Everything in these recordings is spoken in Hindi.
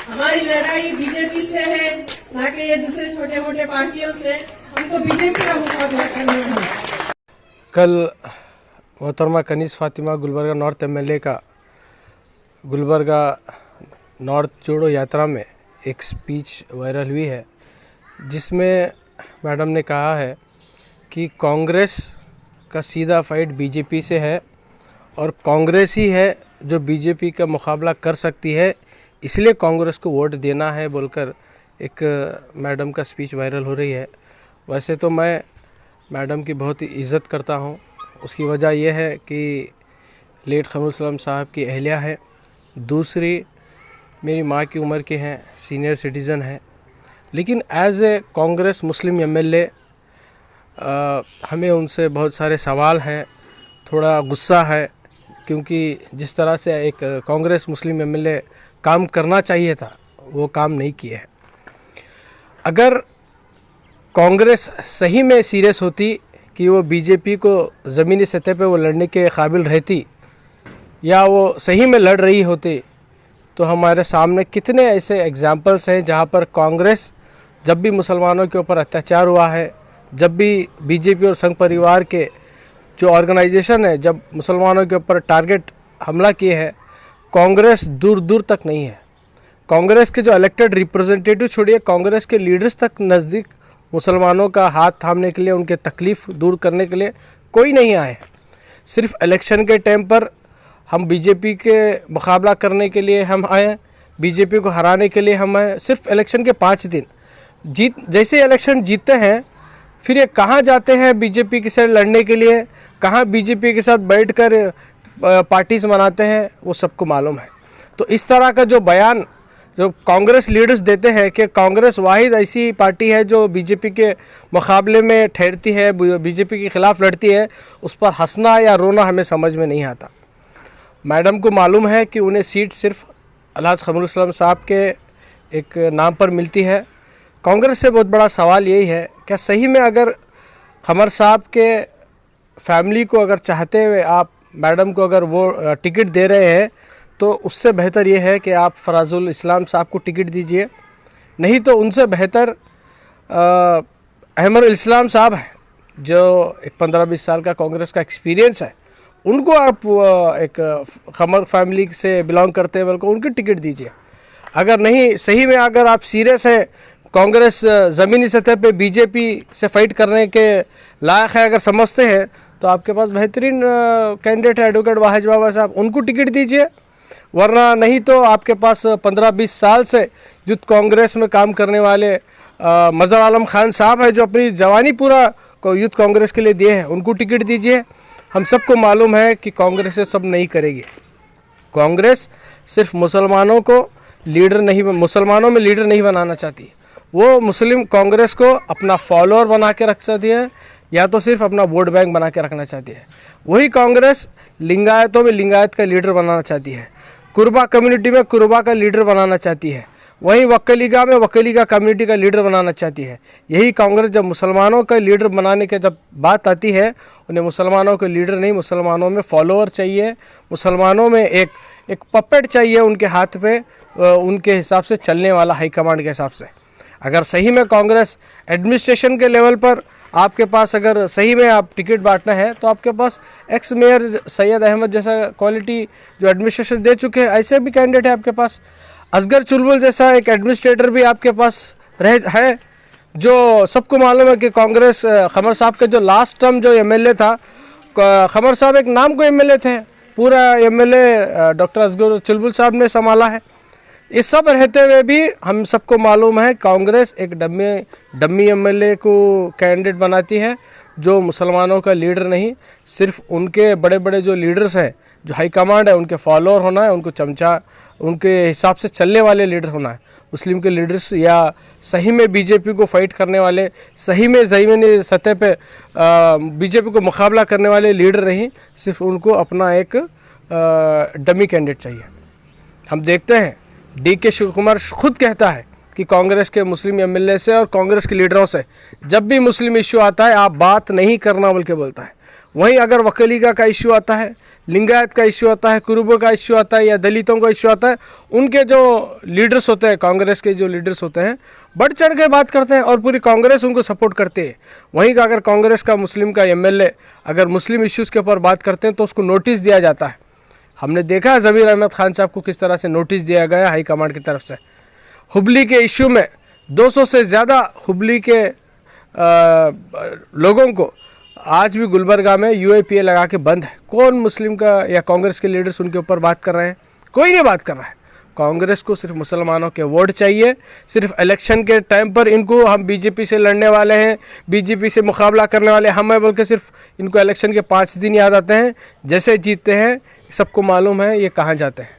हमारी लड़ाई बीजेपी से है, ना कि ये दूसरे छोटे मोटे पार्टियों से। हमको बीजेपी का मुकाबला करना है। कल मोहतरमा कनीज़ फातिमा गुलबर्गा नॉर्थ एमएलए का गुलबर्गा नॉर्थ जोड़ो यात्रा में एक स्पीच वायरल हुई है, जिसमें मैडम ने कहा है कि कांग्रेस का सीधा फाइट बीजेपी से है और कांग्रेस ही है जो बीजेपी का मुकाबला कर सकती है, इसलिए कांग्रेस को वोट देना है बोलकर एक मैडम का स्पीच वायरल हो रही है। वैसे तो मैं मैडम की बहुत ही इज़्ज़त करता हूँ। उसकी वजह यह है कि लेट क़मरुल इस्लाम साहब की अहलिया है, दूसरी मेरी माँ की उम्र के हैं, सीनियर सिटीज़न है। लेकिन as a Congress Muslim MLA हमें उनसे बहुत सारे सवाल हैं, थोड़ा गुस्सा है, क्योंकि जिस तरह से एक कांग्रेस मुस्लिम एमएलए काम करना चाहिए था वो काम नहीं किए है। अगर कांग्रेस सही में सीरियस होती कि वो बीजेपी को ज़मीनी सतह पे वो लड़ने के काबिल रहती या वो सही में लड़ रही होती, तो हमारे सामने कितने ऐसे एग्जाम्पल्स हैं जहाँ पर कांग्रेस जब भी मुसलमानों के ऊपर अत्याचार हुआ है, जब भी बीजेपी और संघ परिवार के जो ऑर्गेनाइजेशन है जब मुसलमानों के ऊपर टारगेट हमला किए हैं, कांग्रेस दूर दूर तक नहीं है। कांग्रेस के जो इलेक्टेड रिप्रेजेंटेटिव छोड़िए, कांग्रेस के लीडर्स तक नज़दीक मुसलमानों का हाथ थामने के लिए, उनके तकलीफ़ दूर करने के लिए कोई नहीं आए। सिर्फ इलेक्शन के टाइम पर हम बीजेपी के मुकाबला करने के लिए हम आए, बीजेपी को हराने के लिए हम आए। सिर्फ इलेक्शन के 5 दिन जैसे इलेक्शन जीतते हैं, फिर ये कहाँ जाते हैं बीजेपी के साथ लड़ने के लिए, कहाँ बीजेपी के साथ बैठकर पार्टीज मनाते हैं, वो सबको मालूम है। तो इस तरह का जो बयान जो कांग्रेस लीडर्स देते हैं कि कांग्रेस वाहिद ऐसी पार्टी है जो बीजेपी के मुकाबले में ठहरती है, बीजेपी के खिलाफ लड़ती है, उस पर हंसना या रोना हमें समझ में नहीं आता। मैडम को मालूम है कि उन्हें सीट सिर्फ अलहाज क़मरुल इस्लाम साहब के एक नाम पर मिलती है। कांग्रेस से बहुत बड़ा सवाल यही है, क्या सही में अगर क़मर साहब के फैमिली को अगर चाहते हुए आप मैडम को अगर वो टिकट दे रहे हैं, तो उससे बेहतर ये है कि आप फराजुल इस्लाम साहब को टिकट दीजिए। नहीं तो उनसे बेहतर अहमद इस्लाम साहब हैं, जो एक 15-20 साल का कांग्रेस का एक्सपीरियंस है, उनको आप एक क़मर फैमिली से बिलोंग करते हैं बल्कि उनकी टिकट दीजिए। अगर नहीं सही में अगर आप सीरियस हैं, कांग्रेस ज़मीनी सतह पे बीजेपी से फाइट करने के लायक है अगर समझते हैं, तो आपके पास बेहतरीन कैंडिडेट है एडवोकेट वाहिद बाबा साहब, उनको टिकट दीजिए। वरना नहीं तो आपके पास 15-20 साल से यूथ कांग्रेस में काम करने वाले मज़हर आलम खान साहब है, जो अपनी जवानी पूरा यूथ कांग्रेस के लिए दिए हैं, उनको टिकट दीजिए। हम सबको मालूम है कि कांग्रेस से सब नहीं करेगी। कांग्रेस सिर्फ मुसलमानों में लीडर नहीं बनाना चाहती। वो मुस्लिम कांग्रेस को अपना फॉलोअर बना के रख सकती है या तो सिर्फ अपना वोट बैंक बना के रखना चाहती है। वही कांग्रेस लिंगायतों में लिंगायत का लीडर बनाना चाहती है, कुरबा कम्युनिटी में कुरबा का लीडर बनाना चाहती है, वहीं वक्कलीगा में वक्कलीगा कम्युनिटी का लीडर बनाना चाहती है। यही कांग्रेस जब मुसलमानों का लीडर बनाने के जब बात आती है, उन्हें मुसलमानों के लीडर नहीं, मुसलमानों में फॉलोअर चाहिए, मुसलमानों में एक पपेट चाहिए उनके हाथ पे, उनके हिसाब से चलने वाला, हाईकमांड के हिसाब से। अगर सही में कांग्रेस एडमिनिस्ट्रेशन के लेवल पर आपके पास अगर सही में आप टिकट बांटना है, तो आपके पास एक्स मेयर सैयद अहमद जैसा क्वालिटी जो एडमिनिस्ट्रेशन दे चुके हैं, ऐसे भी कैंडिडेट है आपके पास। असगर चुलबुल जैसा एक एडमिनिस्ट्रेटर भी आपके पास है, जो सबको मालूम है कि कांग्रेस क़मर साहब के जो लास्ट टर्म जो एमएलए था, क़मर साहब एक नाम को एमएलए थे, पूरा एमएलए डॉक्टर असगर चुलबुल साहब ने संभाला है। इस सब रहते हुए भी हम सबको मालूम है कांग्रेस एक डम्मी एमएलए को कैंडिडेट बनाती है, जो मुसलमानों का लीडर नहीं, सिर्फ उनके बड़े बड़े जो लीडर्स हैं, जो हाई कमांड है, उनके फॉलोअर होना है, उनको चमचा, उनके हिसाब से चलने वाले लीडर होना है। मुस्लिम के लीडर्स या सही में बीजेपी को फाइट करने वाले, सही में ज़मीनी सतह पे बीजेपी को मुकाबला करने वाले लीडर नहीं, सिर्फ उनको अपना एक डमी कैंडिडेट चाहिए। हम देखते हैं DK शिव कुमार खुद कहता है कि कांग्रेस के मुस्लिम एमएलए से और कांग्रेस के लीडरों से जब भी मुस्लिम इश्यू आता है आप बात नहीं करना बोल के बोलता है। वहीं अगर वकीलीगा का इश्यू आता है, लिंगायत का इश्यू आता है, कुरुबों का इश्यू आता है या दलितों का इश्यू आता है, उनके जो लीडर्स होते हैं, कांग्रेस के जो लीडर्स होते हैं, बढ़ चढ़ के बात करते हैं और पूरी कांग्रेस उनको सपोर्ट करती है। वहीं का अगर कांग्रेस का मुस्लिम का एमएलए अगर मुस्लिम इश्यूज़ के ऊपर बात करते हैं तो उसको नोटिस दिया जाता है। हमने देखा है ज़मीर अहमद खान साहब को किस तरह से नोटिस दिया गया हाई कमांड की तरफ से। हुबली के इश्यू में 200 से ज़्यादा हुबली के लोगों को आज भी गुलबर्गा में यूएपीए लगा के बंद है। कौन मुस्लिम का या कांग्रेस के लीडर्स उनके ऊपर बात कर रहे हैं? कोई नहीं बात कर रहा है। कांग्रेस को सिर्फ मुसलमानों के वोट चाहिए। सिर्फ इलेक्शन के टाइम पर इनको हम बीजेपी से लड़ने वाले हैं, बीजेपी से मुकाबला करने वाले हम हैं बोल के सिर्फ इनको इलेक्शन के 5 दिन याद आते हैं। जैसे जीतते हैं सबको मालूम है ये कहाँ जाते हैं।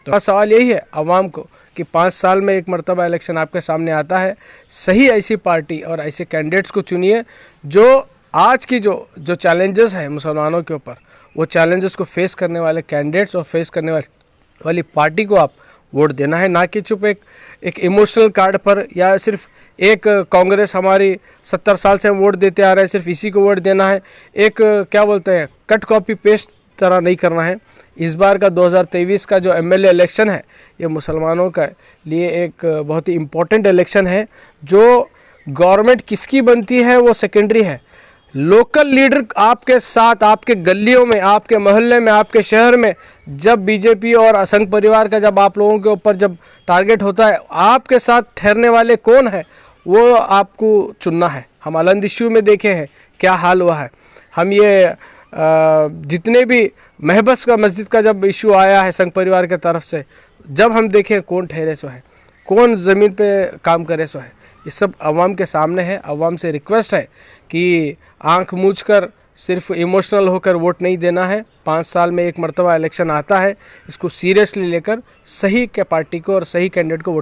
तो सवाल यही है आवाम को कि 5 साल में एक मरतबा इलेक्शन आपके सामने आता है, सही ऐसी पार्टी और ऐसे कैंडिडेट्स को चुनिए जो आज की जो चैलेंजेस हैं मुसलमानों के ऊपर, वो चैलेंजेस को फेस करने वाले कैंडिडेट्स और फेस करने वाली पार्टी को आप वोट देना है, ना कि चुप एक इमोशनल कार्ड पर या सिर्फ एक कांग्रेस हमारी 70 साल से वोट देते आ रहे हैं, सिर्फ इसी को वोट देना है। एक क्या बोलते हैं कट कॉपी पेस्ट तरह नहीं करना है। इस बार का 2023 का जो एमएलए इलेक्शन है ये मुसलमानों का लिए एक बहुत ही इम्पोर्टेंट इलेक्शन है। जो गवर्नमेंट किसकी बनती है वो सेकेंडरी है। लोकल लीडर आपके साथ, आपके गलियों में, आपके मोहल्ले में, आपके शहर में जब बीजेपी और संघ परिवार का जब आप लोगों के ऊपर जब टारगेट होता है, आपके साथ ठहरने वाले कौन है वो आपको चुनना है। हम अलंद इश्यू में देखे हैं क्या हाल हुआ है। हम ये जितने भी महबस का मस्जिद का जब इशू आया है संघ परिवार के तरफ से, जब हम देखें कौन ठहरे सो है, कौन ज़मीन पे काम करे सो है, ये सब अवाम के सामने है। अवाम से रिक्वेस्ट है कि आंख मूंझ कर सिर्फ इमोशनल होकर वोट नहीं देना है। 5 साल में एक मरतबा इलेक्शन आता है, इसको सीरियसली लेकर सही के पार्टी को और सही कैंडिडेट को वोट